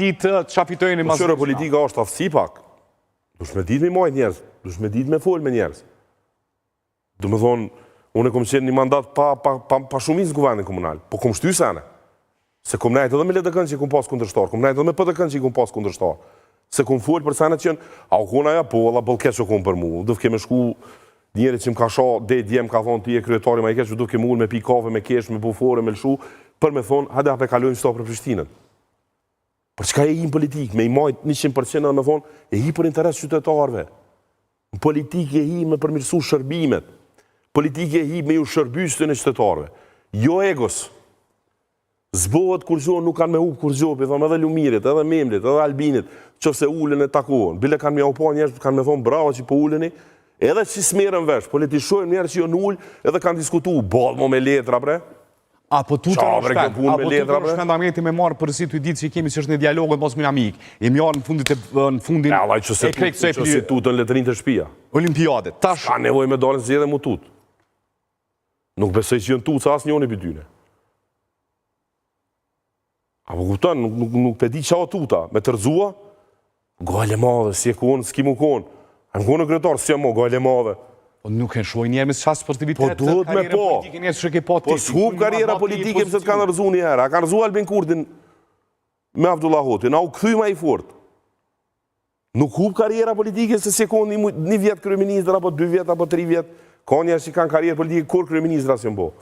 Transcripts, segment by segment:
ditë çfarë fitojnë mas. Qëra politika është aftësi pak. Dush me ditë me majt njerëz, dush me ditë me fol me njerëz. Do me thonë, unë e kom qenë një mandat pa shumicë në kuvendin komunal, po kom shty sene. Se kom najtë edhe me LDK që i kom pas kundërshtar, kom najtë edhe me PDK që i kom pas kundërshtar. Se kom fol për senet që a u kona ja po, alla bëllket që kom për mu, dëf keme shku njerit që më ka sha, dhe djem ka thonë ti e kryetari ma i keq, dëf keme ullë me pi kafe, me kesh, me bufore, me lshu, për me thonë, hajde ape kalojnë qëta për Prishtinën. Për çka e him politik, me i majt 100% dhe me thonë, e hi për interes qytetarve. Në politik e hi me përmirësu shërbimet. Politik e hi me ju shërbysë në qytetarve. Jo egos. Zbohet kur gjohë nuk kanë me hupë kur gjohë, për thonë edhe Lumirit, edhe Memlit, edhe Albinit, që se ullën e takohen. Bile kanë me aupa njerës, kanë me thonë bravo që po ullëni, edhe që smerën vesh, politishojnë njerës që jo nullë, edhe kanë diskutu, bodë mo me letra, bre. Apo tutër në shpendameti me marë përësi të i ditë që i kemi që është në dialogën mos më amik, e mjarë në fundin e krejtë se që se tutën letërin të shpia. Olimpiadet, tash... Ka nevoj me dalën zjedhe mu tutë. Nuk besoj që jënë tutë sa asë njoni për dyne. Apo kuptan, nuk pedi qa o tuta, me tërzua, gajle madhe, si e konë, s'ki mu konë. A më konë në kretarë, si e mo, gajle madhe. Po nuk e shoj njerë me qasë sportivitet, po duhet me po s'hup karriera politike pëse të kanë rëzu një herë. A kanë rëzu Albin Kurtin me Abdullah Hotin, a u këthy ma i fort. Nuk hup karriera politike se si e konë një vjetë kryeministra, apo 2 vjetë, apo 3 vjetë. Ka njerë që kanë karrierë politike, kur kryeministra si më po.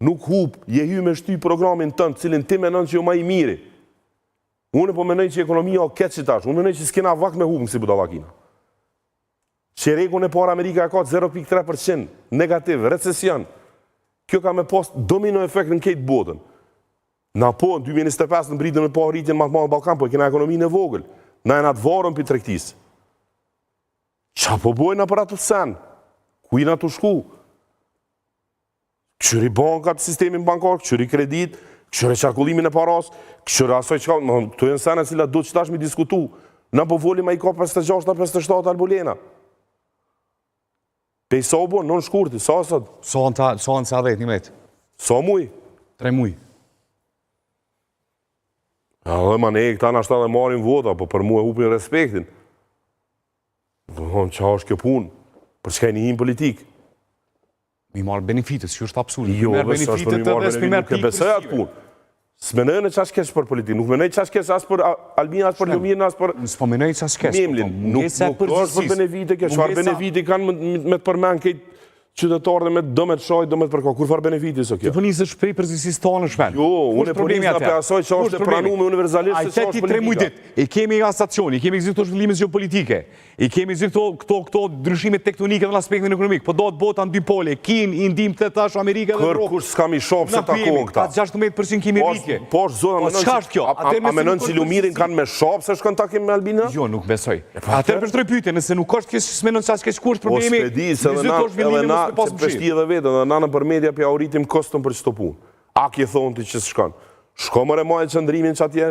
Nuk hup, je hy me shty programin tënë, cilin ti menon që jo ma i miri. Unë po menoj që ekonomia o ketë që tash, unë menoj që s'kena vak me hup në si budalakina. Qerekun e parë Amerika ka 0.3% negativ, recesion. Kjo ka me post domino efekt në kejtë botën. Na po, në 2025 në britën me po rritjen matë malë Balkan, po e kena ekonomi në vogël. Na e na të varën për trektis. Qa po bojnë në për atë të sen? Ku i na të shku? Këshëri bankat, sistemin bankar, këshëri kredit, këshëri qarkullimin e paras, këshëri asoj që ka, këto jenë sene cila do që tash mi diskutu. Na po volim a i ka 56-57 albolena. Pej sa u bon, non shkurti, sa sot? Sa në sa 10, një metë? Sa muj? 3 muj. Ja, dhe ma ne e këta nashta dhe marim vota, po për mu e hupin respektin. Qa është kjo punë? Për çka e një him politikë? Mi marë benefitet, që është absurd. Jo, vësë është për mi marë benefitet, nuk e besoj atë punë. S'menoj në qash kesh për politikë, nuk menoj qash kesh as për Albina, as për Lumirin, as për... S'po menoj qash kesh. Memlin, nuk është për benefite kesh, farë benefite kanë me të përmen këtë qytetarë dhe me dëmet shaj, dëmet përka, kur farë benefite së kjo? Të përnisë është prej përzisisë tonë shpen. Jo, unë e përnisë nga asoj që është e pranu me universalisht se që është politika. I kemi astacion, i kemi këto zhvillimet geopolitike, i kemi këto ndryshimet tektonike dhe në aspektin ekonomik, po do të bota në dy pole, Kin, Indim, të tash, Amerika dhe Europë. Kërkush s'kam i shopë se takon këta. 16% kemi rritje. Po, a menon që Lumirin kanë me shopë se shkën takim me Albina? Jo, nuk besoj. Atër përshtroj pyetje, nëse nuk është s'menon që është problemi, që përshti edhe vetë, dhe nanë për media për auritim kostën për qëto punë. A kje thonë të që s'shkon. Shko më remojnë qëndrimin që atje,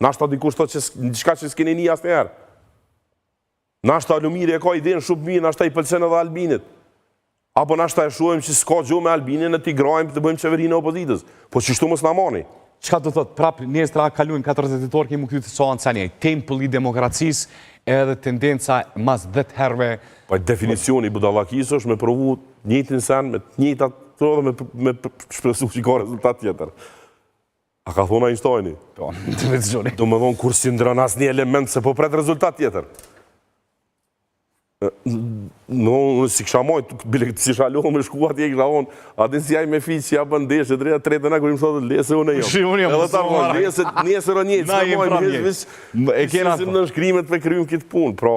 nashta dikush të qëka që s'keni një asë njerë. Nashta Lumiri e ka idenë shumë mirë, nashta i pëlqen edhe Albinit. Apo nashta e shuajmë që s'ka gjo me Albinin e t'i grajmë të bëjmë qeverinë e opozitës. Po që shtu mos në amani. Qka të thotë, prapë njës të kaluin 40 ditor, kemi këtë të soanë canje, tempulli demokracisë edhe tendenca mas 10 herve. Pa definicioni budallakisë është me provu njëtin sen, me njëtat të dhe me shpresu që ka rezultat tjetër. A ka thona Einsteini? Po, të vetë do me thonë kur si ndrën asë një element se po pret rezultat tjetër. Në si kësha mojtë, bile këtë si shalohë me shkuat je kësha onë, atin si jaj me fi që ja bëndeshe, drejta tretë nga kërë më thotë, lese unë e jam. Edhe ta përë, lese njësër o njëtë, se mojnë, si në shkrimet për krymë këtë punë, pra...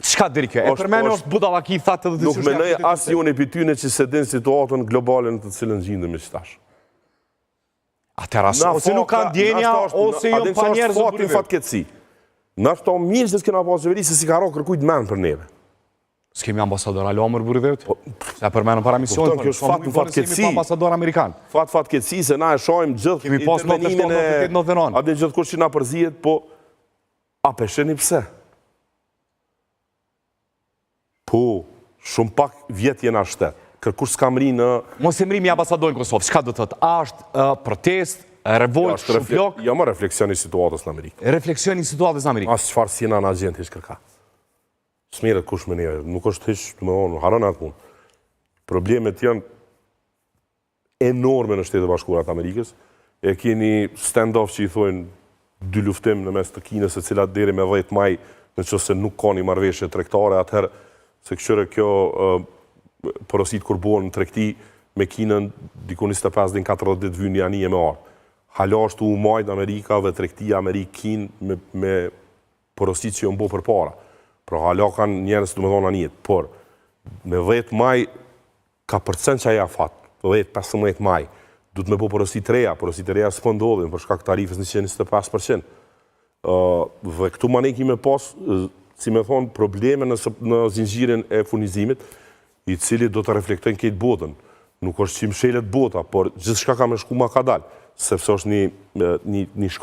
Qka diri kjo? E për mene është budallaki thatë edhe të nuk menoj asë jone për tyne që se din situatën globale në të cilën gjindëm e qëtash. Atëra, ose nuk kanë djenja, ose jo pa njerëzë të burime. Në është to mirë që s'kena pasë qeveri se si ka ro kërkujt menë për neve. S'kemi ambasador Alomër Buridheut? Se për menë para misionë, kjo është fatë në fatkeci. Ambasador Amerikan. Fatkeci se na e shojmë gjithë intervenimin e... Adin gjithë kur që na përzijet, po... A pesheni pse? Po, shumë pak vjetë jena shtetë. Kërkush s'kam ri në... Mos e mri mi ambasador në Kosovë, qka do të thëtë? A është protest, revolt shumë plok, Jo më refleksioni situatës në Amerikë. refleksioni situatës në Amerikë. Asë qëfar si jena në agent hiç kërka. Smirët kush me neve, nuk është hiç, të më thonë, harën atë punë. Problemet janë enorme në Shtetet Bashkuara të Amerikës. E keni stand-off që i thojnë 2 luftim në mes të Kinës, e cilat deri me 10 maj, në qëse nuk ka një marrëveshje tregtare, atëherë se këshire kjo porosit kur buon në tregti me Kinën, diku 25 din 40 ditë vynë janë një me arë. Hala është u majtë Amerika dhe tregtia Amerikë-Kinë me porosit që jo mbo për para. Pra hala kanë njerës të më thonë anijet, por me 10 maj ka përcen që aja fatë, 10-15 maj, du të me po porosit reja së pëndodhin për shkak tarifës 125%. Dhe këtu ma ne kime pas, si me thonë, probleme në zinxhirin e furnizimit, i cili do të reflektojnë këtë botën. Nuk është që i mshelet bota, por gjithë shka ka me shku ma ka dalë, sepse është një